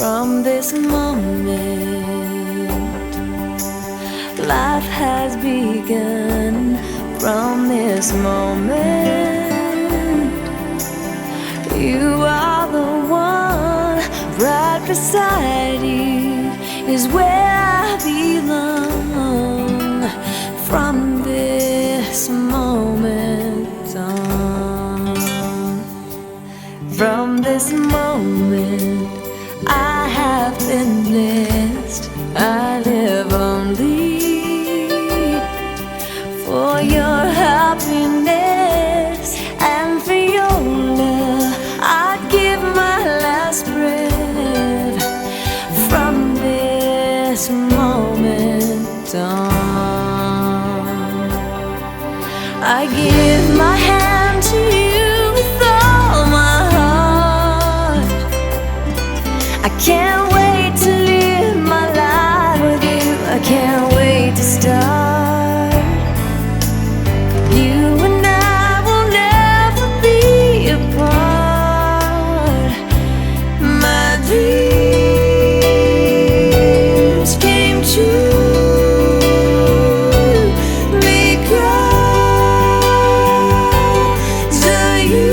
From this moment, life has begun. From this moment, you are the one. Right beside you is where I belong. From this moment on, from this moment, I have been blessed. I live only for your happiness and for your love. I give my last breath. From this moment on, I give my hand to you with all my heart. I can't wait to live my life with you. I can't wait to start. You and I will never be apart. My dreams came true because of you.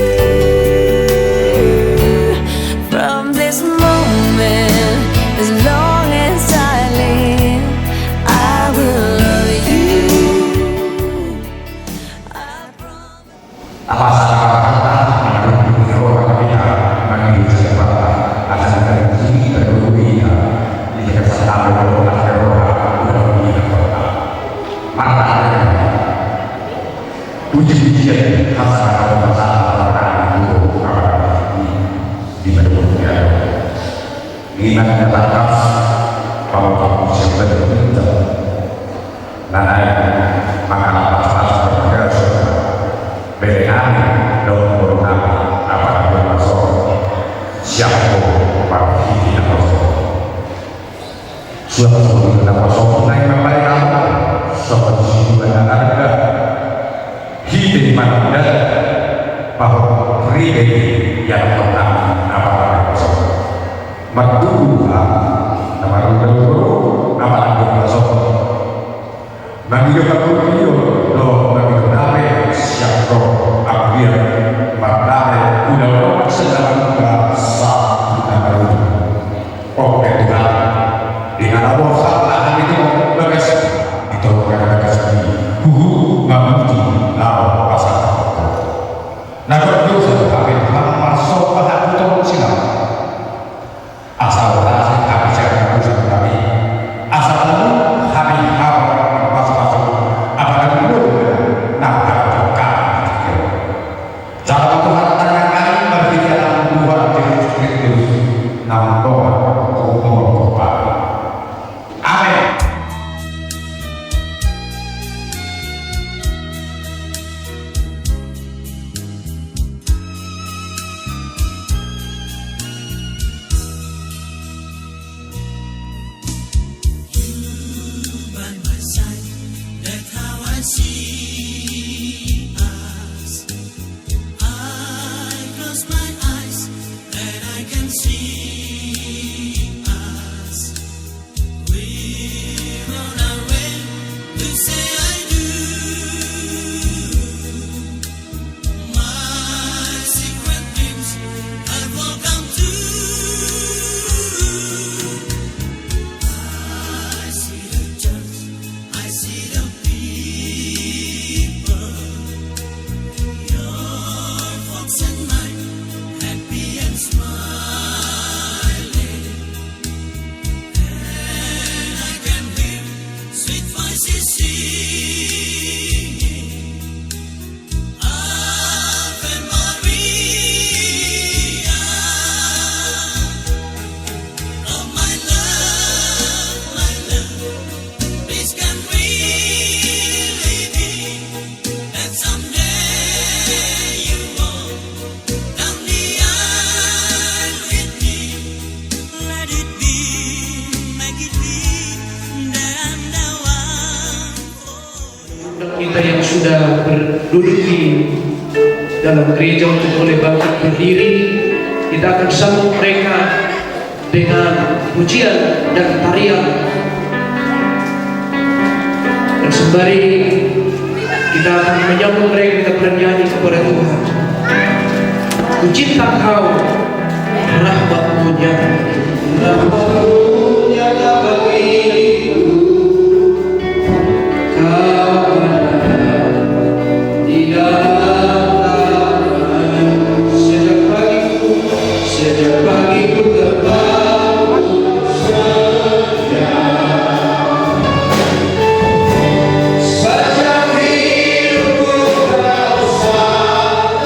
From this moment, as long as I live, I will love you. I promise. Puji-pujian khas bahasa itu di dunia. Ini menyatakan bahwa kamu siapa itu. Nah, maka apa berbagai berenang dalam berenang apa yang masuk siapa bagi kita suatu kita masuk naik kembali kamu seperti banyak harga hidup di mana ada bahwa pribadi yang pertama apa yang masuk mertua nama dulu nama yang masuk bagi kita lo bagi kita siapa akhir berdaya udah segala bahasa kita baru oke dengan Allah salah itu bagas itu bagas buku ngamuti lawan pasal nah kalau itu kami masuk pada itu siapa asal rasa kami saya kami asal kami kita yang sudah berduduk di dalam gereja untuk boleh bangkit berdiri, kita akan sambut mereka dengan pujian dan tarian. Dan sembari kita akan menyambung mereka, kita bernyanyi kepada Tuhan. Ku cinta Kau, rahmat-Mu nyata, rahmat-Mu nyata bagiku. Kau ada di dalam sejak pagiku terbangun saja. Sepanjang hidupku Kau sangat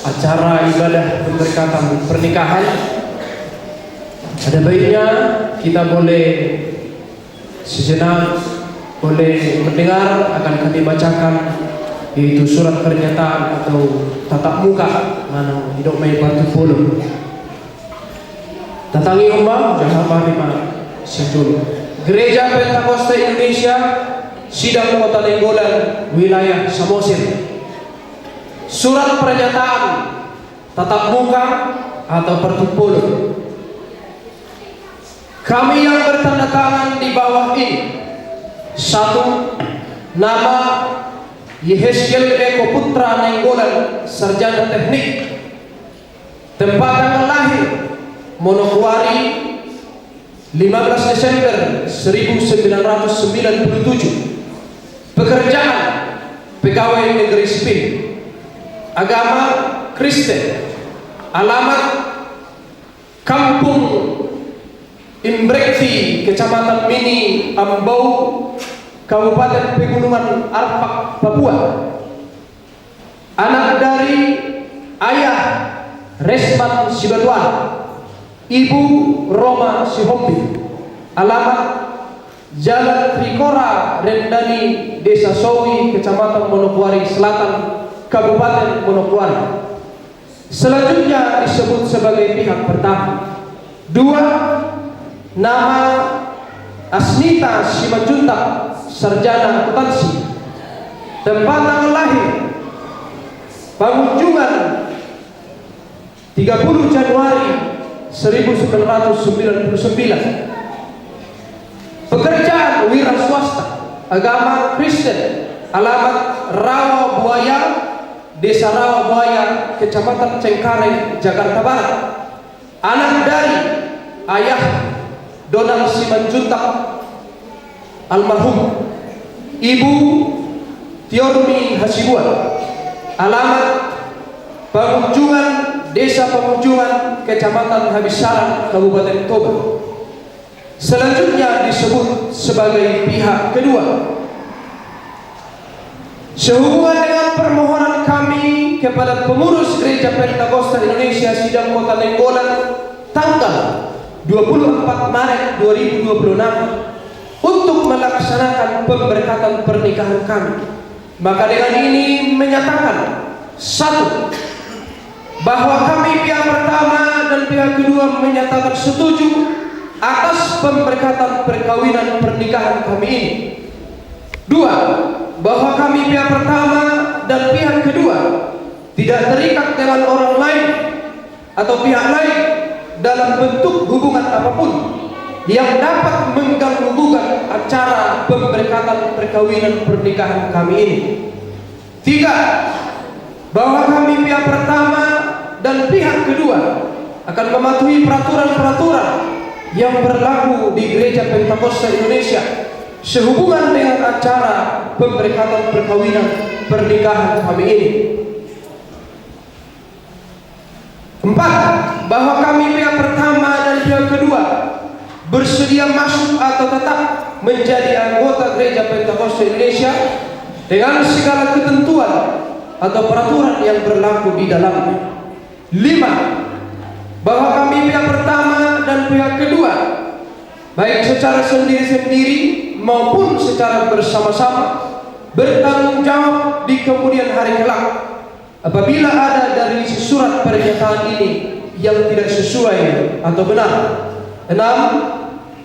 acara ibadah pemberkatan pernikahan. Ada baiknya kita boleh sejenak boleh mendengar akan kami bacakan, yaitu surat pernyataan atau tatap muka mana hidup mai batu puluh. Datangi umbang Jakarta 5 Sentul. Gereja Pentakosta Indonesia, Sidang Kota Nainggolan, wilayah Samosir. Surat pernyataan tatap muka atau pertumpul. Kami yang bertanda tangan di bawah ini: 1. Nama Yehezkiel Eko Putra Nainggolan, sarjana teknik. Tempat tanggal lahir Manokwari 15 Desember 1997. Pekerjaan pegawai negeri sipil. Agama Kristen. Alamat Kampung Imbrekti, Kecamatan Mini Ambau, Kabupaten Pegunungan Arfak, Papua. Anak dari ayah Resman Sibatuan, ibu Roma Sihombi. Alamat Jalan Trikora Rendani, Desa Sowi, Kecamatan Manokwari Selatan, Kabupaten Manokwari. Selanjutnya disebut sebagai pihak pertama. 2. Nama Asnita Simanjuntak, sarjana akuntansi. Tempat tanggal lahir Pamunjungan 30 Januari 1999. Pekerjaan wira swasta. Agama Kristen. Alamat Rawa Buaya, Desa Rawa Buaya, Kecamatan Cengkareng, Jakarta Barat. Anak dari ayah Donald Simanjuntak almarhum, ibu Tiormi Hasibuan. Alamat Pamunjungan, Desa Pamunjungan, Kecamatan Habissaran, Kabupaten Toba. selanjutnya disebut sebagai pihak kedua. Sehubungan dengan permohonan kami kepada pengurus Gereja Pentakosta Indonesia Sidang Kota Nainggolan tanggal 24 Maret 2026 untuk melaksanakan pemberkatan pernikahan kami, maka dengan ini menyatakan: satu, bahwa kami pihak pertama dan pihak kedua menyatakan setuju atas pemberkatan perkawinan pernikahan kami ini. Dua, bahwa kami pihak pertama dan pihak kedua tidak terikat dengan orang lain atau pihak lain dalam bentuk hubungan apapun yang dapat mengganggu acara pemberkatan perkawinan pernikahan kami ini. Tiga, bahwa kami pihak pertama dan pihak kedua akan mematuhi peraturan-peraturan yang berlaku di Gereja Pentakosta Indonesia sehubungan dengan acara pemberkatan perkawinan pernikahan kami ini. Empat, bahwa kami pihak pertama dan pihak kedua bersedia masuk atau tetap menjadi anggota Gereja Pentakosta Indonesia dengan segala ketentuan atau peraturan yang berlaku di dalamnya. Lima, bahwa kami pihak pertama dan pihak kedua baik secara sendiri-sendiri maupun secara bersama-sama bertanggung jawab di kemudian hari kelak apabila ada dari surat pernyataan ini yang tidak sesuai atau benar. Enam,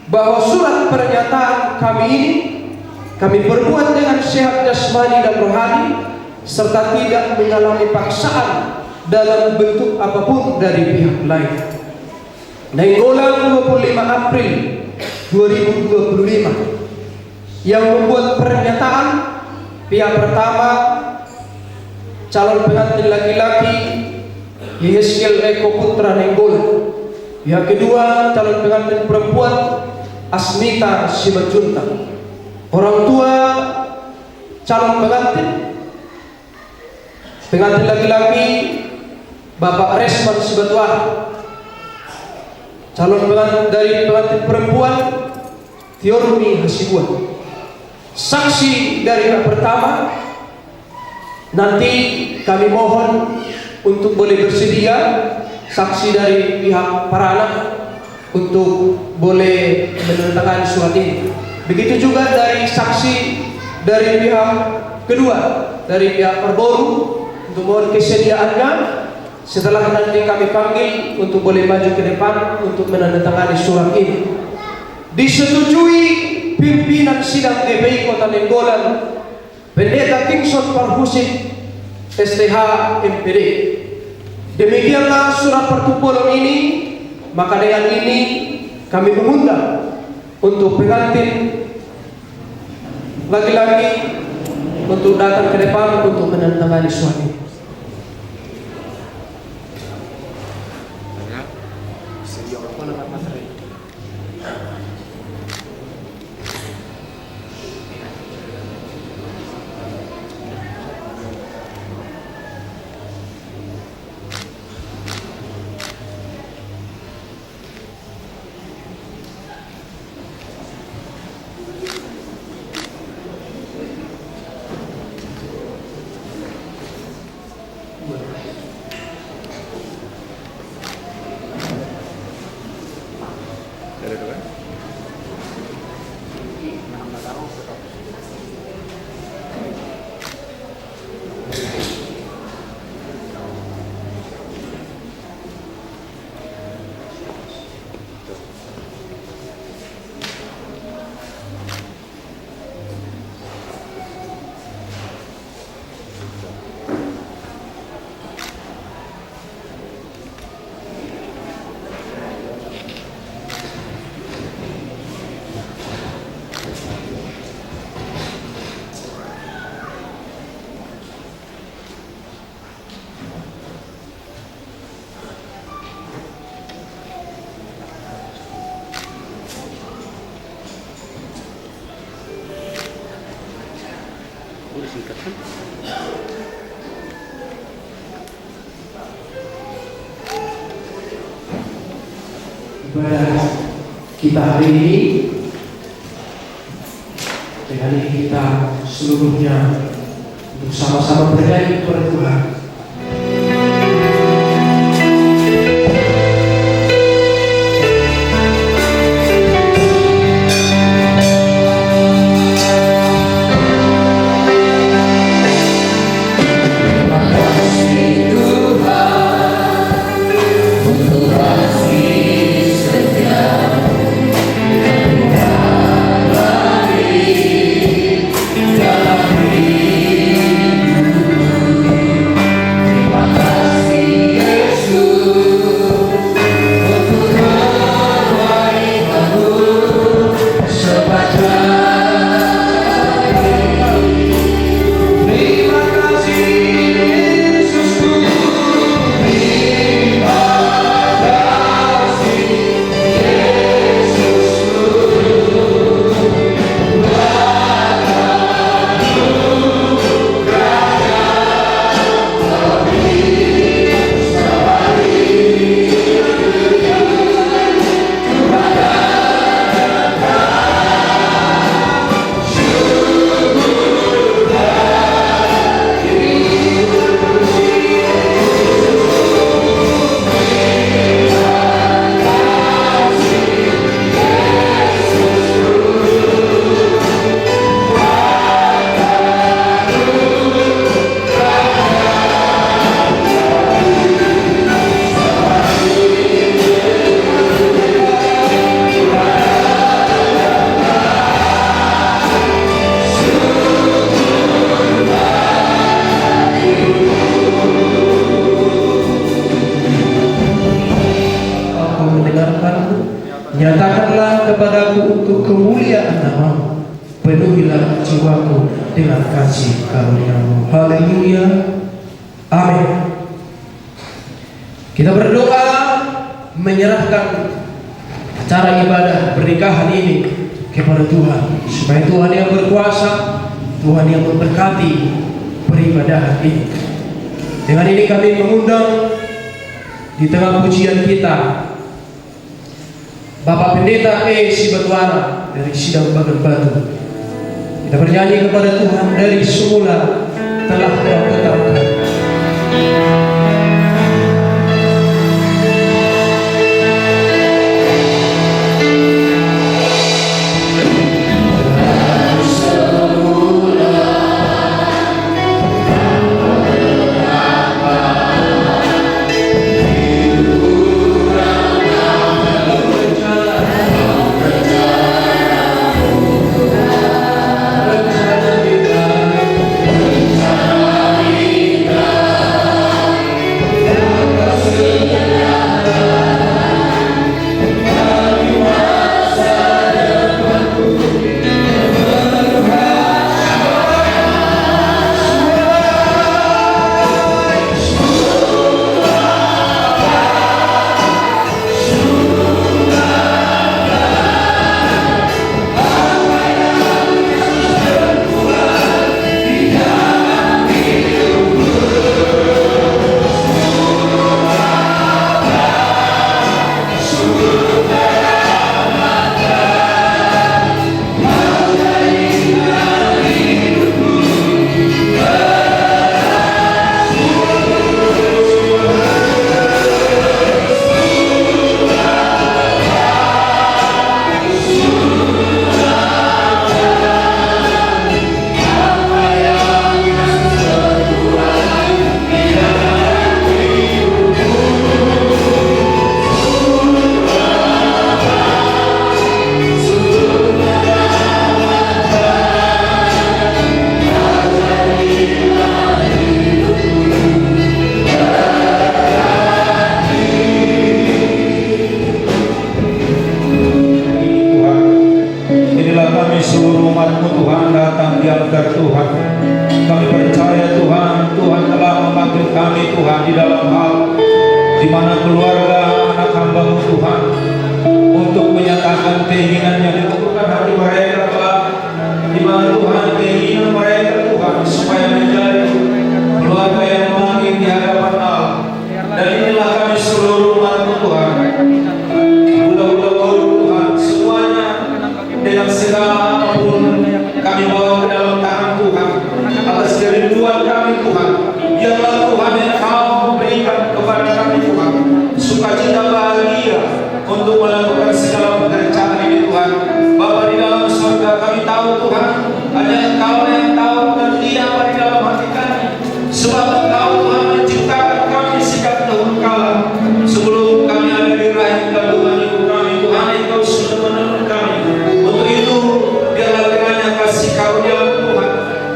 bahwa surat pernyataan kami ini kami perbuat dengan sehat jasmani dan rohani serta tidak mengalami paksaan dalam bentuk apapun dari pihak lain. Nainggolan 25 April 2025 yang membuat pernyataan: pihak pertama calon pengantin laki-laki Yehezkiel Eko Putra Nainggolan, pihak kedua calon pengantin perempuan Asmita Simanjunta, orang tua calon pengantin laki-laki Bapak Resman Sibatuan, calon pengantin perempuan Tiormi Hasibuan. Saksi dari pihak pertama nanti kami mohon untuk boleh bersedia saksi dari pihak para anak untuk boleh menandatangani surat ini. Begitu juga dari saksi dari pihak kedua dari pihak perboru untuk mohon kesediaannya setelah nanti kami panggil untuk boleh maju ke depan untuk menandatangani surat ini. Disetujui pimpinan sidang GPI Kota Nainggolan Pendeta Kingson Parhusit STH MPD. Demikianlah surat perkumpulan ini. Maka dengan ini kami mengundang untuk pengantin laki-laki untuk datang ke depan untuk menandatangani surat ini. kita hari ini. Dengan ini kita seluruhnya untuk sama-sama bernyanyi kepada Tuhan. Nyatakanlah kepadaku untuk kemuliaan nama-Mu, penuhilah jiwaku dengan kasih karunia-Mu. Haleluya, amin. Kita berdoa menyerahkan acara ibadah pernikahan ini kepada Tuhan, supaya Tuhan yang berkuasa, Tuhan yang memberkati peribadahan ini. Dengan ini kami mengundang di tengah pujian kita Bapak Pendeta Sibatwara dari Sidang Bagan Batu. Kita bernyanyi kepada Tuhan, dari semula telah Kau tetapkan. di mana keluarga anak hamba-Mu Tuhan untuk menyatakan keinginan yang ditentukan hati mereka Tuhan, di mana Tuhan keinginan mereka Tuhan supaya menjadi keluarga yang makin di hadapan Allah. Dan inilah kami seluruh umat-Mu Tuhan, budak-budak Tuhan, bahagia untuk melakukan segala pekerjaan ini Tuhan. Bapa di dalam surga, kami tahu Tuhan, hanya Engkau yang tahu nanti apa di dalam hati kami. Sebab Engkau Tuhan menciptakan kami sejak dahulu kala. Sebelum kami ada di rahim kandungan ibu kami, Tuhan Engkau sudah menentukan kami. Untuk itu biarlah kiranya kasih karunia Tuhan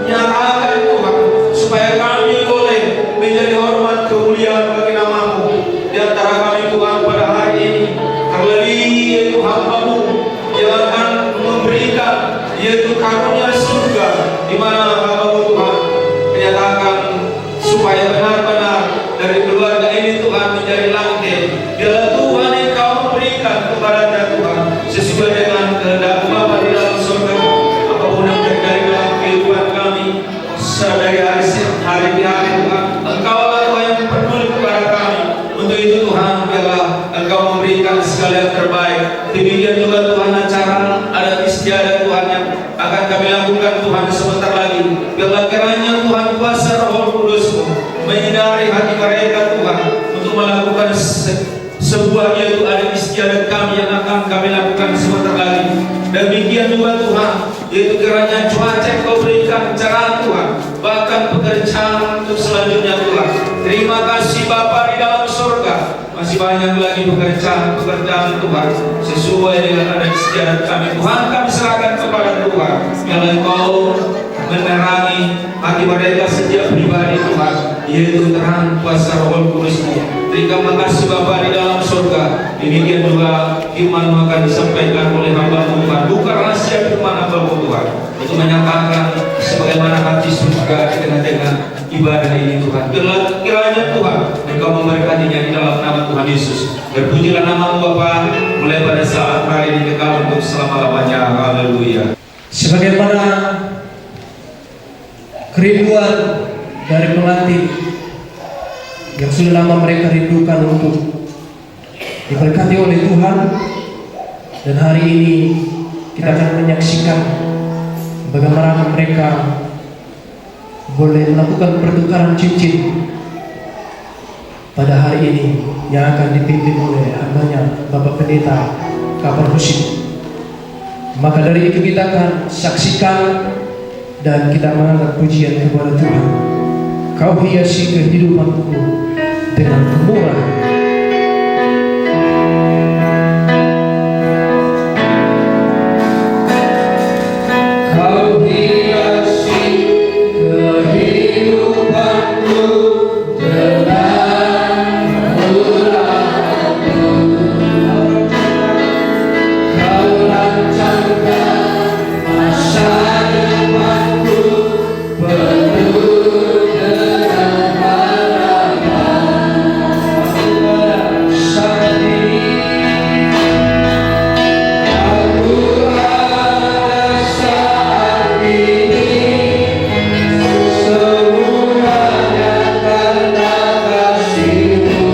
nyatakan Tuhan, supaya kami boleh menjadi hormat kemuliaan bagi nama-Mu di antara kami Tuhan pada hari ini. Terlebih yaitu hamba-Mu yang akan memberikan yaitu karunia surga, di mana hamba-Mu Tuhan menyatakan supaya benar-benar dari keluarga ini Tuhan menjadi langgeng. Biarlah Tuhan Engkau memberikan kepadanya Tuhan sesuai dengan kehendak Bapa di dalam surga. Apapun yang terjadi dalam kehidupan kami dari hari ke hari Tuhan, Engkau lah Tuhan yang peduli kepada kami. Untuk itu Tuhan, biarlah Engkau memberikan segala yang terbaik. Demikian juga Tuhan acara adat istiadat Tuhan yang akan kami lakukan Tuhan sebentar lagi. Biarlah kiranya Tuhan kuasa Roh Kudus-Mu menyinari hati mereka Tuhan untuk melakukan sebuah yaitu adat istiadat kami yang akan kami lakukan sebentar lagi. Demikian juga Tuhan, yaitu kiranya cuaca Kau berikan cerah Tuhan, bahkan pekerjaan untuk selanjutnya Tuhan. Terima kasih Bapa di dalam surga. Masih banyak lagi pekerjaan Tuhan sesuai dengan adat istiadat kami Tuhan, kami serahkan kepada Tuhan. Biarlah Kau menerangi hati mereka setiap pribadi Tuhan, yaitu terang kuasa Roh Kudus-Mu. Terima kasih Bapa di dalam surga. Demikian juga firman akan disampaikan oleh hamba-Mu Tuhan. Buka rahasia firman hamba-Mu Tuhan untuk menyatakan sebagaimana hati surga di tengah-tengah ibadah ini Tuhan. Kiranya Tuhan Engkau memberkatinya di dalam nama Tuhan Yesus. Berpujilah nama-Mu Bapa mulai pada saat hari ini kekal untuk selama-lamanya. Haleluya. Sebagaimana kerinduan dari pengantin yang sudah lama mereka rindukan untuk diberkati oleh Tuhan, dan hari ini kita akan menyaksikan bagaimana mereka boleh melakukan pertukaran cincin pada hari ini yang akan dipimpin oleh hambanya Bapak Pendeta Kapar Husin. Maka dari itu kita akan saksikan dan kita mengangkat pujian kepada Tuhan. Kau hiasi kehidupanku dengan kemurahan. Kau hiasi kehidupanku dengan kemurahan-Mu. Kau rancangkan masa depanku penuh dengan harapan. Saat ini aku ada, saat ini semuanya karena kasih-Mu.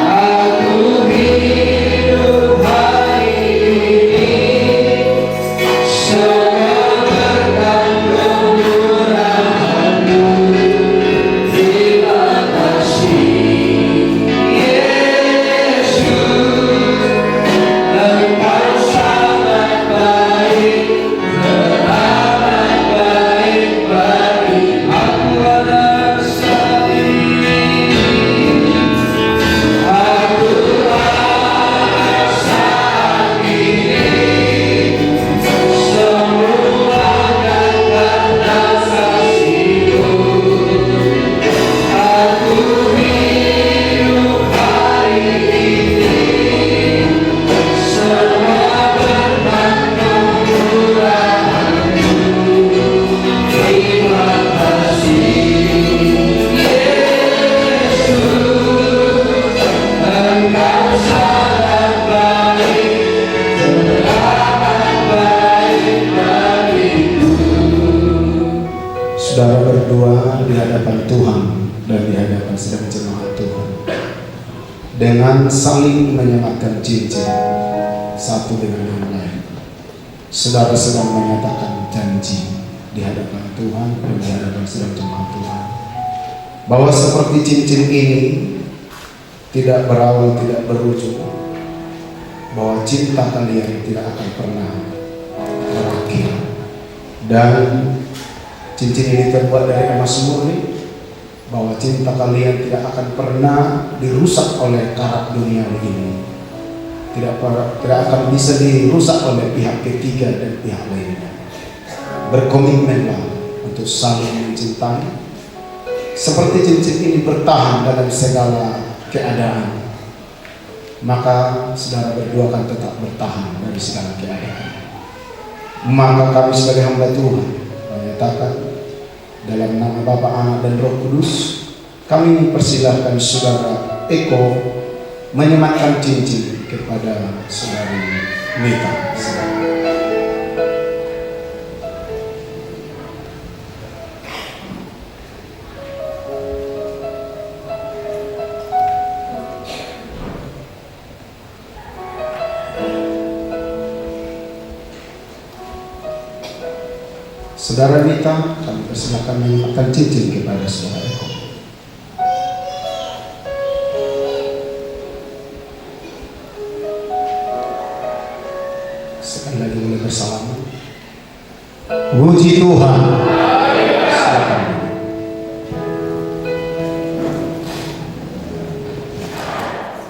Aku hidup hari ini semua berkat kemurahan-Mu. Terima kasih Yesus, Engkau sangat baik, teramat baik bagi aku. Ada saat ini, aku ada saat ini semuanya karena kasih-Mu. Aku hidup hari ini semua berkat kemurahan-Mu. Terima kasih Yesus, Engkau sangat baik, teramat baik bagiku. Saudara berdua di hadapan Tuhan dan di hadapan sedang jemaat Tuhan dengan saling menyematkan cincin satu dengan yang lain. Saudara sedang menyatakan janji di hadapan Tuhan dan di hadapan sedang jemaat Tuhan bahwa seperti cincin ini tidak berawal, tidak berujung, bahwa cinta kalian tidak akan pernah berakhir. Dan cincin ini terbuat dari emas murni, bahwa cinta kalian tidak akan pernah dirusak oleh karat dunia ini, tidak akan bisa dirusak oleh pihak ketiga dan pihak lainnya. Berkomitmenlah untuk saling mencintai, seperti cincin ini bertahan dalam segala keadaan, maka saudara berdua akan tetap bertahan dari segala keadaan. Maka kami sebagai hamba Tuhan menyatakan dalam nama Bapa, Anak, dan Roh Kudus, kami persilahkan saudara Eko menyematkan cincin kepada saudari Mita. Saudara Mita, kami persilakan menyematkan cincin kepada saudara Eko. Sekali lagi boleh bersalaman. Puji Tuhan. Silakan.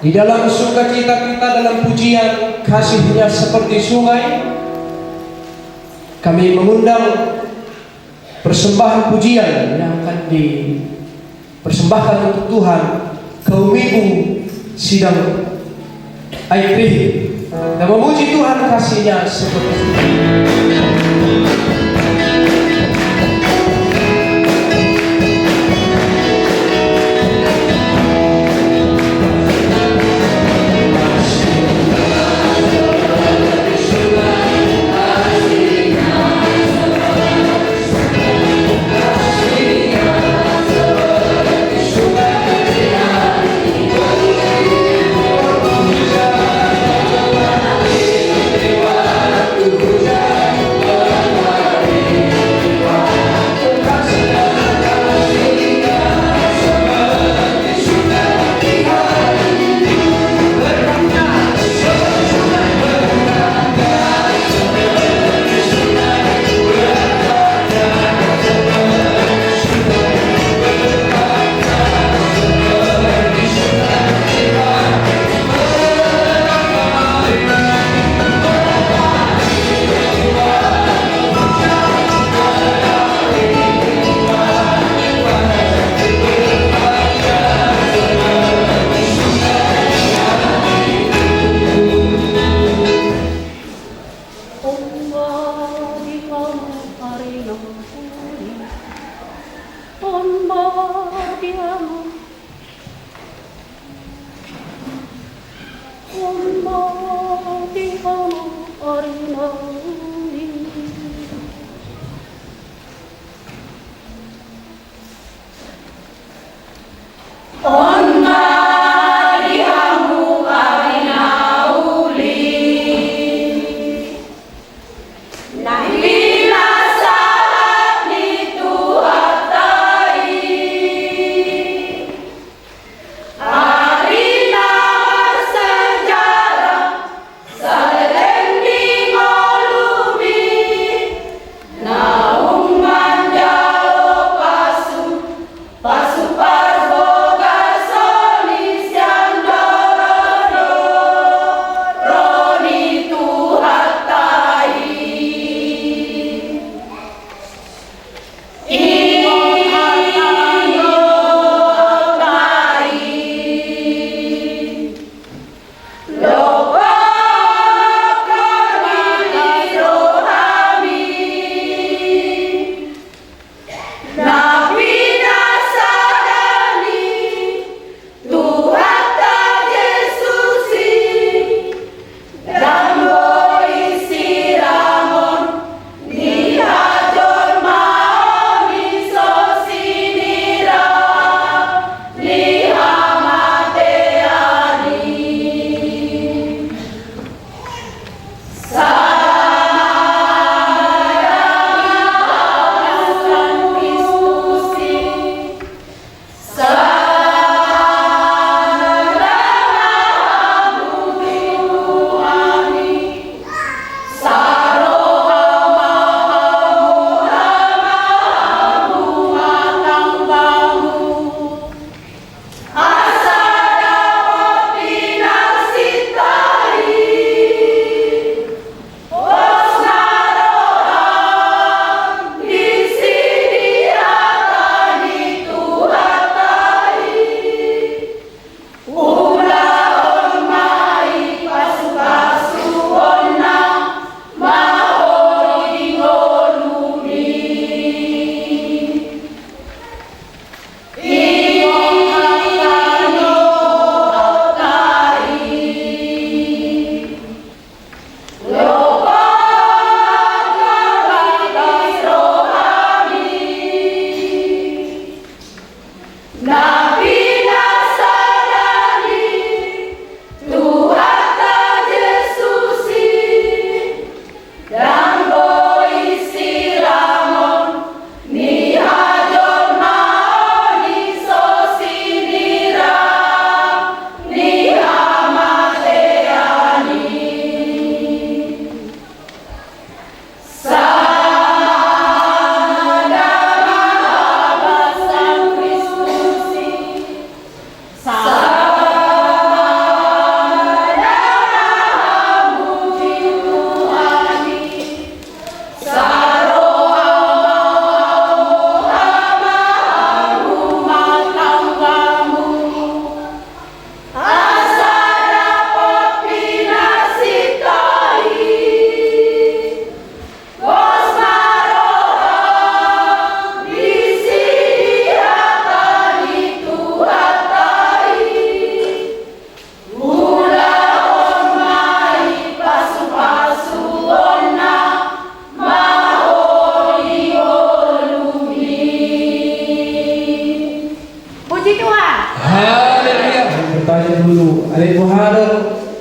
Di dalam sukacita kita dalam pujian kasihnya seperti sungai, kami mengundang persembahan pujian yang akan dipersembahkan untuk Tuhan kaum ibu sidang Aikrih, dan memuji Tuhan kasihnya seperti sungai. Sejarah, saleng di malu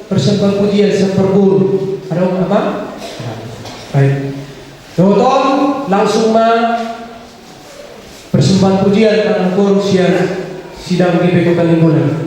persembahan pujian seperburu. Ada apa? Baik. Tonton langsung persembahan pujian karena siang sidang GP Kota Lingkungan.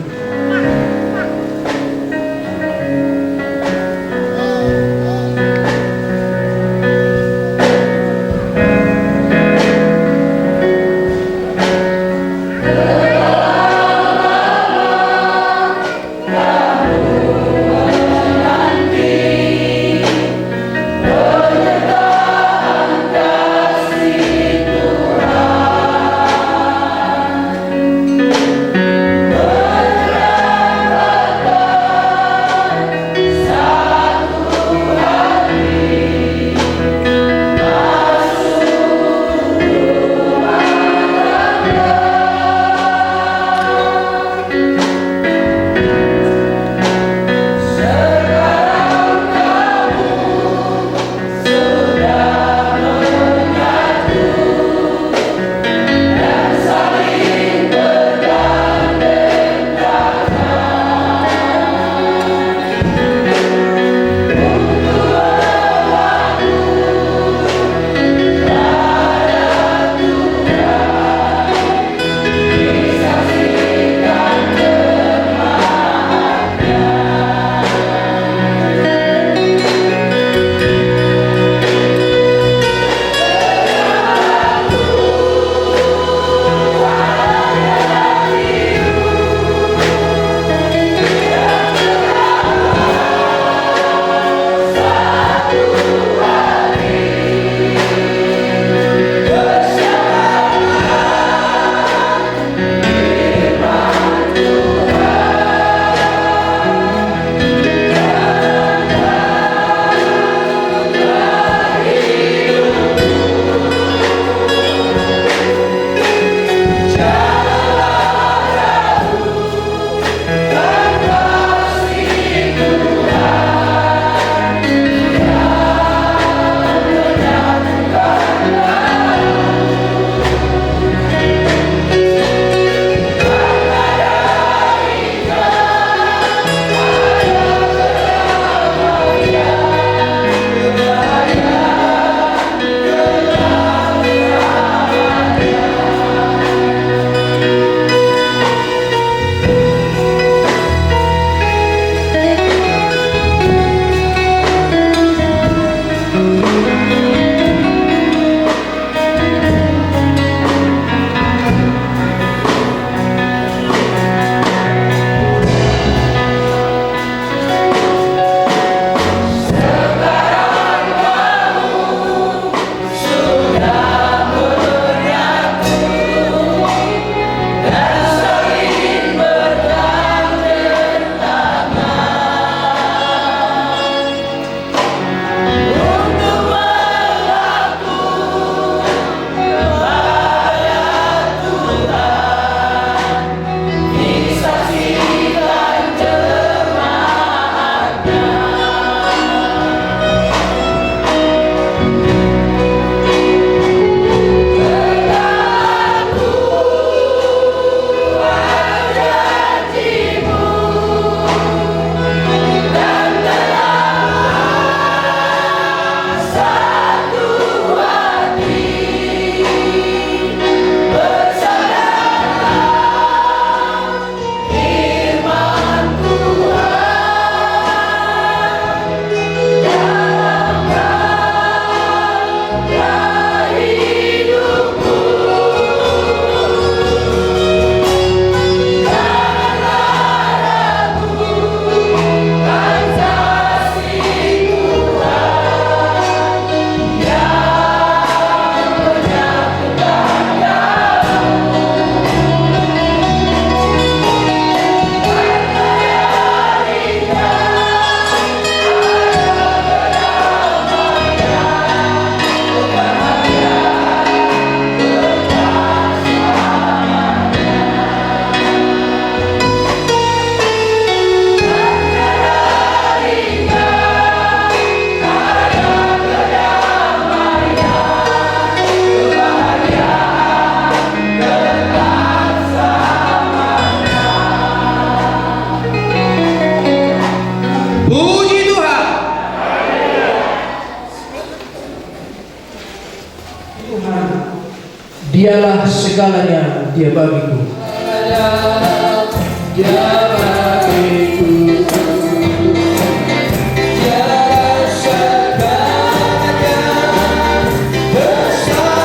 Dialah segalanya, Dia bagiku. Dia bagiku. Dialah segalanya, bersama-sama.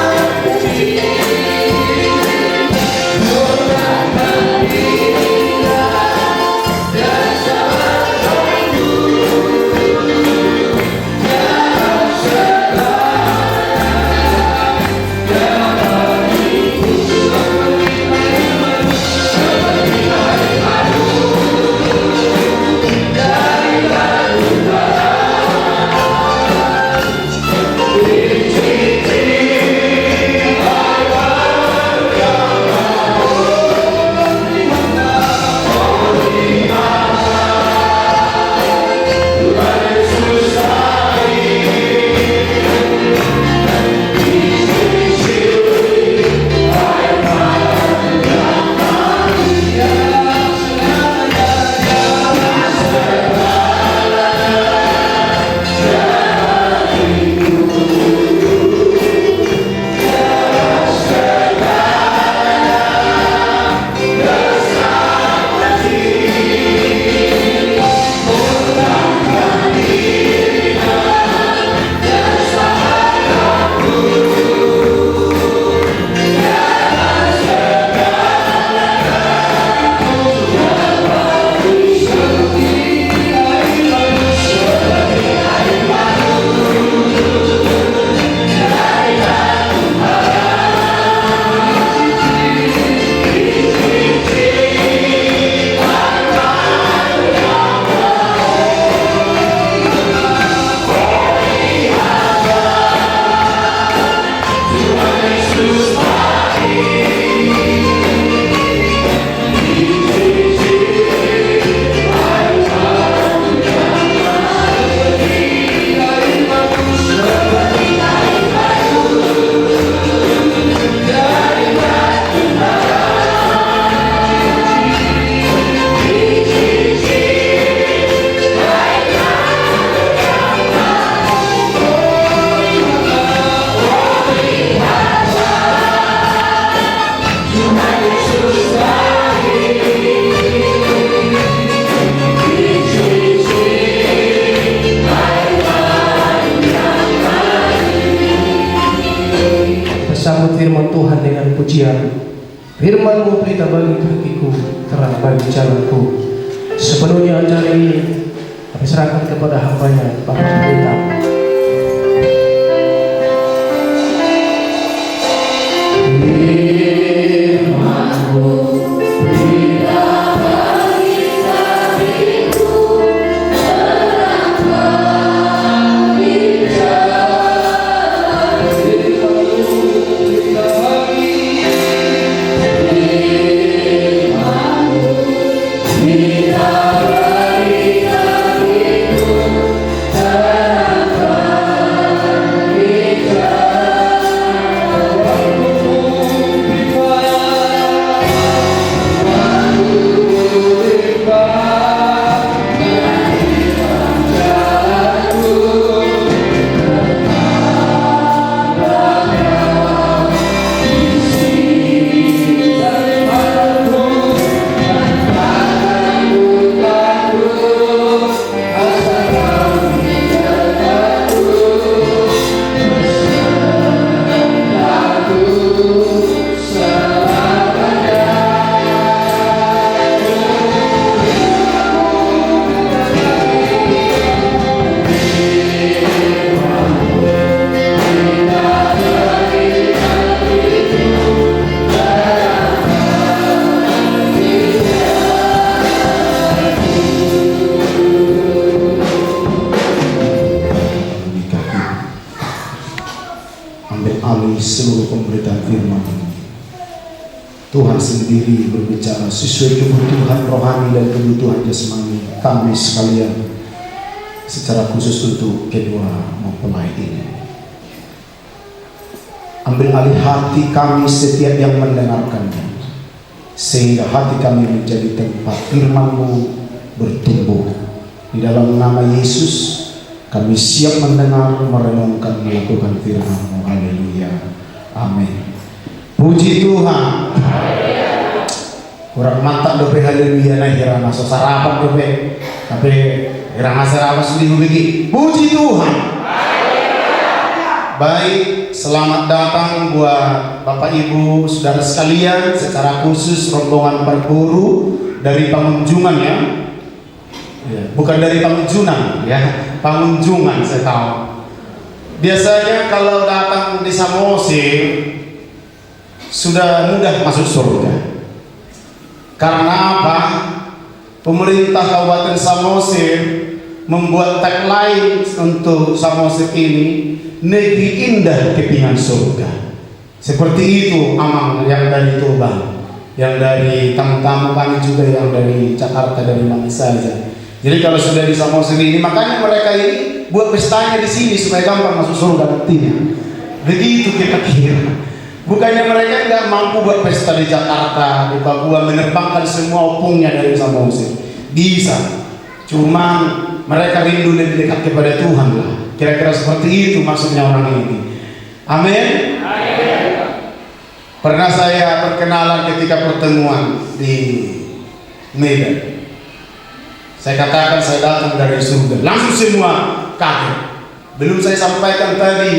Sambut firman Tuhan dengan pujian. Firman-Mu berita bagi kakiku, terang bagi jalanku. Sepenuhnya acara ini kami serahkan kepada hamba-Nya, Bapak Pendeta. Firman-Mu berita bagi kakiku, terang bagi seluruh pemberitaan firman. Tuhan sendiri berbicara sesuai kebutuhan rohani dan kebutuhan jasmani kami sekalian, secara khusus untuk kedua mempelai ini. Ambil alih hati kami setiap yang mendengarkannya, sehingga hati kami menjadi tempat firman-Mu bertumbuh. Di dalam nama Yesus kami siap mendengar, merenungkan, melakukan firman-Mu. Haleluya. Amin. Puji Tuhan. Kurang mantap dope haleluya na hira masuk sarapan dope. Tapi hira ngasar apa sedih begini. Puji Tuhan. Baik, selamat datang buat Bapak Ibu Saudara sekalian, secara khusus rombongan Perpuru dari Pamunjungan ya. Bukan dari Pamunjunan ya, Pamunjungan saya tahu. Biasanya kalau datang di Samosir sudah mudah masuk surga. Karena apa? Pemerintah Kabupaten Samosir membuat tagline untuk Samosir ini, negeri indah kepingan surga. Seperti itu amang yang dari Tuban, yang dari tamu-tamu kami juga yang dari Jakarta, dari mana saja. Jadi kalau sudah di Samosir ini, makanya mereka ini buat pestanya di sini supaya gampang masuk surga nantinya. Begitu kita kira. Bukannya mereka nggak mampu buat pesta di Jakarta, di Papua, menerbangkan semua opungnya dari Samosir. Bisa. Cuma mereka rindu lebih dekat kepada Tuhan lah. Kira-kira seperti itu maksudnya orang ini. Amin. Pernah saya perkenalan ketika pertemuan di Medan. Saya katakan saya datang dari surga. Langsung semua kaget. Belum saya sampaikan tadi,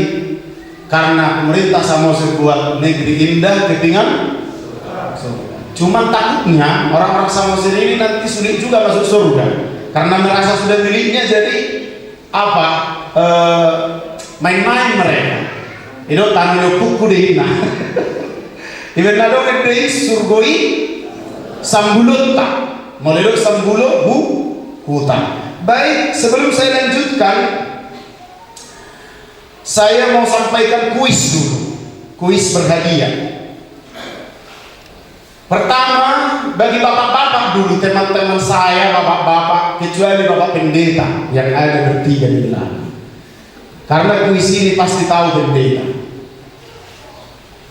karena pemerintah Samosir buat negeri indah kepingan surga. Cuma takutnya orang-orang Samosir ini nanti sulit juga masuk surga, karena merasa sudah miliknya, jadi apa? Main-main mereka. Itu tanah puku dihina. Ibenado kedai surgoi sambulutta. Molelo sambulo hutan. Baik, sebelum saya lanjutkan, saya mau sampaikan kuis dulu. Kuis berhadiah. Pertama, bagi bapak-bapak dulu, teman-teman saya, bapak-bapak, kecuali bapak pendeta yang ada bertiga di belakang. Karena kuis ini pasti tahu pendeta.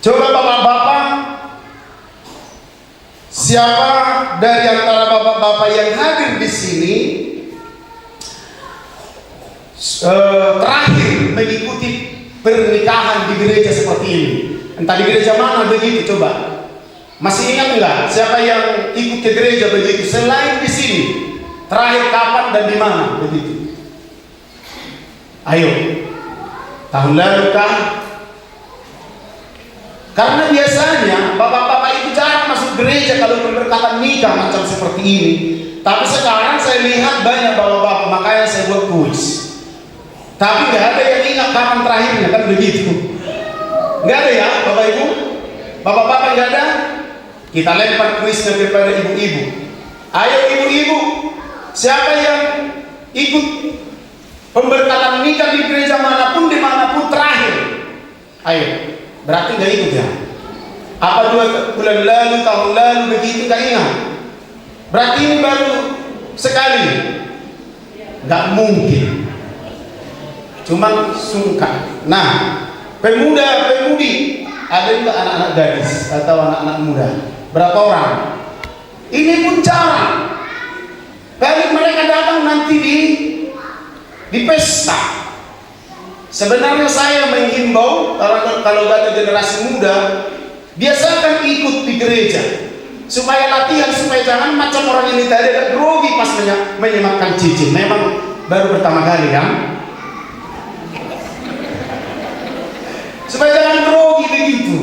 Coba bapak-bapak, siapa dari antara bapak-bapak yang hadir di sini terakhir mengikuti pernikahan di gereja seperti ini? Entah di gereja mana begitu, coba. Masih ingat enggak siapa yang ikut ke gereja begitu selain di sini? Terakhir kapan dan di mana begitu? Ayo. Tahun lalu kah? Karena biasanya bapak-bapak itu jarang masuk gereja kalau berkata nikah macam seperti ini. Tapi sekarang saya lihat banyak bapak-bapak, makanya saya buat kuis. Tapi nggak ada yang ingat kapan terakhirnya, kan begitu? Nggak ada ya, bapak ibu? Bapak-bapak nggak ada? Kita lempar kuisnya kepada ibu-ibu. Ayo ibu-ibu, siapa yang ikut pemberkatan nikah di gereja manapun, dimanapun terakhir? Ayo, berarti nggak ikut ya? Apa 2 bulan lalu, tahun lalu begitu nggak ingat? Berarti ini baru sekali? Nggak mungkin. Cuma sungkan. Nah, pemuda-pemudi, ada juga anak-anak gadis atau anak-anak muda. Berapa orang? Ini pun jarang. Bagi mereka datang nanti di pesta. Sebenarnya saya menghimbau kalau ada generasi muda, biasakan ikut di gereja supaya latihan, supaya jangan macam orang ini tadi ada grogi pas menyematkan cincin. Memang baru pertama kali kan? Supaya jangan grogi begitu.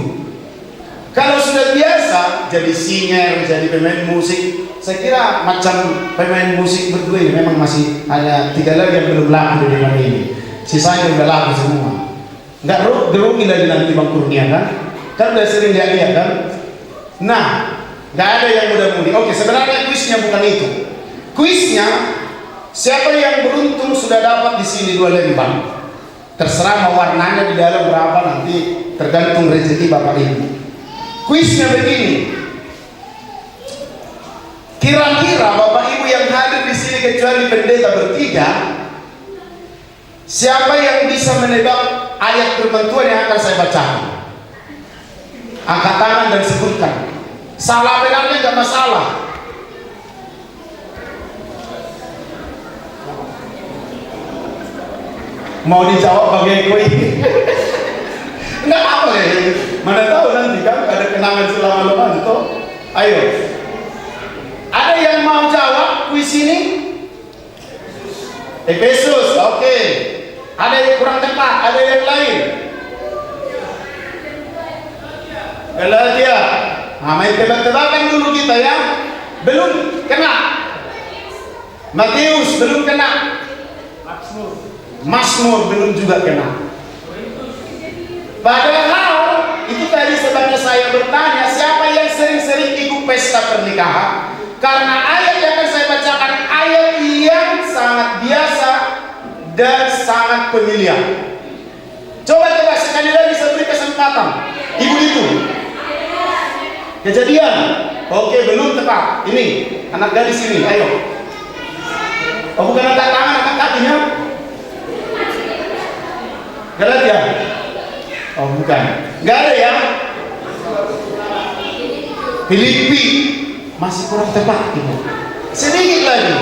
Kalau sudah biasa jadi singer, jadi pemain musik, saya kira macam pemain musik berdua ini memang masih hanya 3 lagi yang belum laku di dunia ini. Sisanya udah laku semua. Nggak grogi lagi nanti Bang Kurnia kan? Kan udah sering lihat kan? Nah, nggak ada yang muda-mudi. Oke, sebenarnya kuisnya bukan itu. Kuisnya, siapa yang beruntung sudah dapat di sini 2 lembar. Terserah mau warnanya di dalam berapa nanti, tergantung rezeki bapak ibu. Kuisnya begini. Kira-kira bapak ibu yang hadir di sini kecuali pendeta bertiga, siapa yang bisa menebak ayat firman Tuhan yang akan saya bacakan? Angkat tangan dan sebutkan. Salah benarnya nggak masalah. Mau dijawab bagai kue? Enggak apa ya. Mana tahu nanti kan tangan selama-lamanya toh. Ayo. Ada yang mau jawab kuis ini? Efesus, oke. Ada yang kurang tepat, ada yang lain. Galatia. Nah, main tebak-tebakan dulu kita ya. Belum kena. Matius belum kena. Mazmur belum juga kena. Padahal itu tadi sebabnya saya bertanya, siapa yang sering-sering ikut pesta pernikahan? Karena ayat yang akan saya bacakan ayat yang sangat biasa dan sangat familiar. Coba sekali lagi saya beri kesempatan. Ibu itu Kejadian. Oke, belum tepat. Ini anak gadis ini, ayo. Oh, bukan angkat tangan, angkat kakinya. Galatia. Oh, bukan. Enggak ada ya. Filipi masih kurang tepat gitu. Sedikit lagi.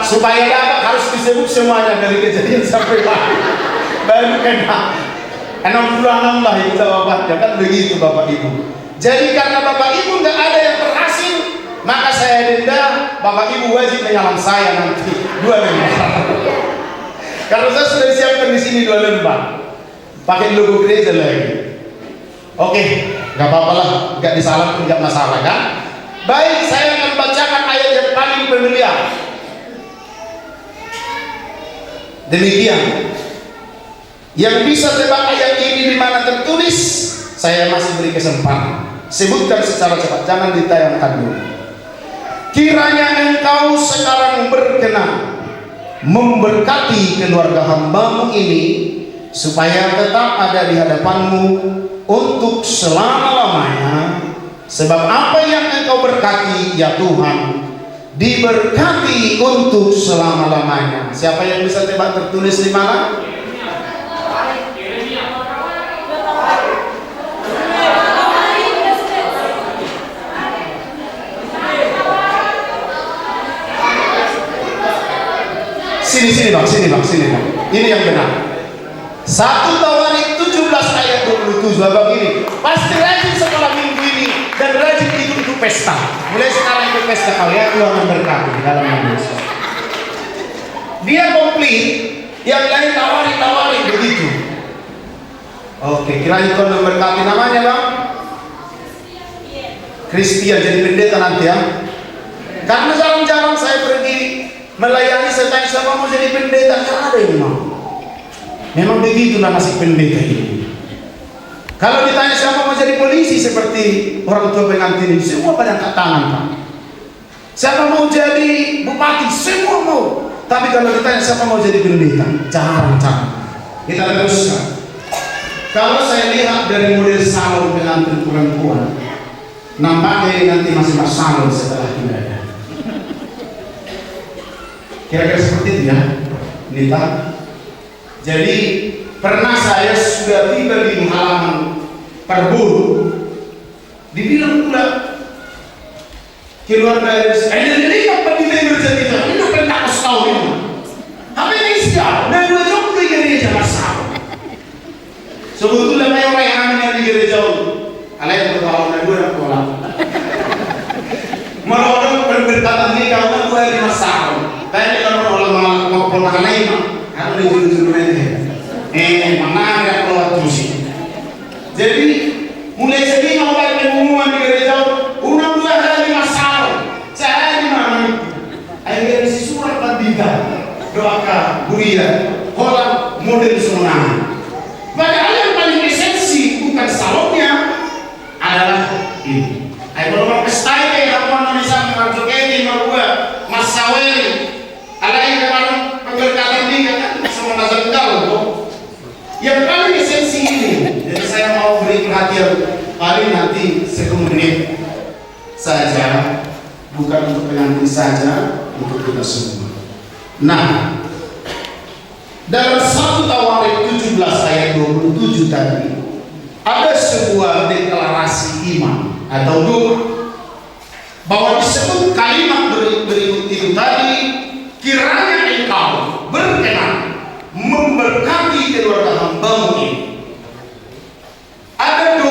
Supaya dapat harus disebut semuanya dari Kejadian sampai baru kena. 66 lah itu jawabannya, kan begitu Bapak Ibu. Jadi karena Bapak Ibu nggak ada yang berhasil, maka saya denda. Bapak Ibu wajib menyalam saya nanti 2 lembar. Kalau saya sudah siapkan di sini 2 lembar, pakai logo gereja lagi. Oke, nggak apa-apa lah, nggak disalam pun nggak masalah kan? Baik, saya akan bacakan ayat yang paling familiar. Demikian. Yang bisa tebak ayat ini di mana tertulis, saya masih beri kesempatan. Sebutkan secara cepat, jangan ditayangkan dulu. Kiranya engkau sekarang berkenan memberkati keluarga hambamu ini, supaya tetap ada di hadapanmu untuk selama-lamanya. Sebab apa yang engkau berkati, ya Tuhan, diberkati untuk selama-lamanya. Siapa yang bisa tebak tertulis di mana? Sini bang. Ini yang benar. 1 Tawarik 17 ayat 27. Abang ini pasti rajin sekolah minggu ini dan rajin ikut pesta. Mulai sekarang ikut pesta kau ya, Tuhan memberkati dalam nama Yesus. Dia komplit, yang lain tawari begitu. Oke, kira-kira Tuhan memberkati namanya bang. Christian jadi pendeta nanti ya. Karena jarang-jarang saya pergi melayani, saya tanya siapa mau jadi pendeta, karena ada yang mau. Memang begitulah nasib pendeta ini. Kalau ditanya siapa mau jadi polisi seperti orang tua pengantin ini, semua pada angkat tangan Pak. Siapa mau jadi bupati, semua mau. Tapi kalau ditanya siapa mau jadi pendeta, jarang. Kita teruskan. Kalau saya lihat dari model salon pengantin perempuan, nampaknya nanti masih salon setelah ibadah. Kira-kira seperti itu ya, Nita. Jadi pernah saya sudah tiba di halaman Perburu, dibilang pula keluarga ini apa di berjadi ini pernah tahu ini. Apa ini sih? Dan dua jam di gereja masalah. Sebetulnya saya orang yang hamil di gereja itu, alai bertahun dan 2 sekolah. Malah berberkatan ini kawan gue di masalah. Tadi kalau orang mau pulang lain, kalau dijuru-juru ini, mana ada keluar terus. Jadi mulai sini mau pakai pengumuman di gereja, udah 2 hari masalah. Saya di mana? Akhirnya isi surat pendidikan, doakan, buria, kolam model semuanya. Padahal yang paling esensi bukan salonnya adalah ini. Ayo kalau pesta ini, kamu bisa mengajuk ini, mau Mas Saweri. Alai dengan pemberkatan ini kan semua nazar loh. Yang paling esensi ini, jadi saya mau beri perhatian paling nanti 1 menit saja, bukan untuk pengantin saja, untuk kita semua. Nah, dalam 1 Tawarik 17 ayat 27 tadi ada sebuah deklarasi iman atau doa bahwa disebut kalimat berikut itu tadi. Kiranya engkau berkenan memberkati keluarga hambamu ini. Ada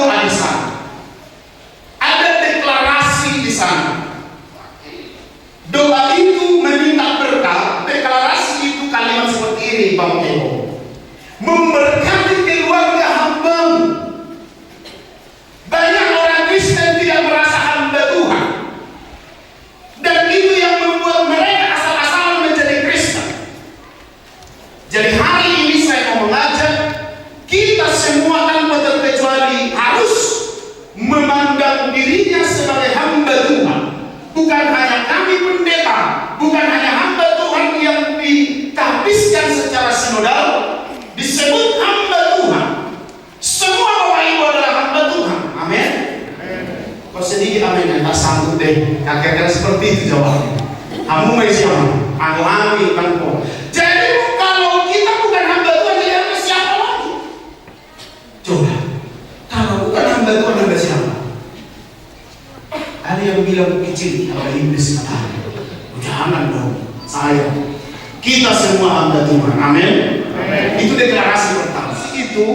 Halangi engkau. Jadi kalau kita bukan hamba Tuhan, jadi hamba siapa lagi? Coba, kalau bukan hamba Tuhan, hamba siapa? Ada yang bilang kecil, ada iblis kata, jangan dong, saya. Kita semua hamba Tuhan, amin. Itu deklarasi pertama. Itu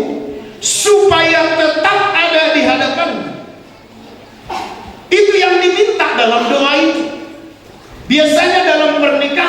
supaya tetap ada di hadapan. Itu yang diminta dalam doa itu. Biasanya dalam pernikahan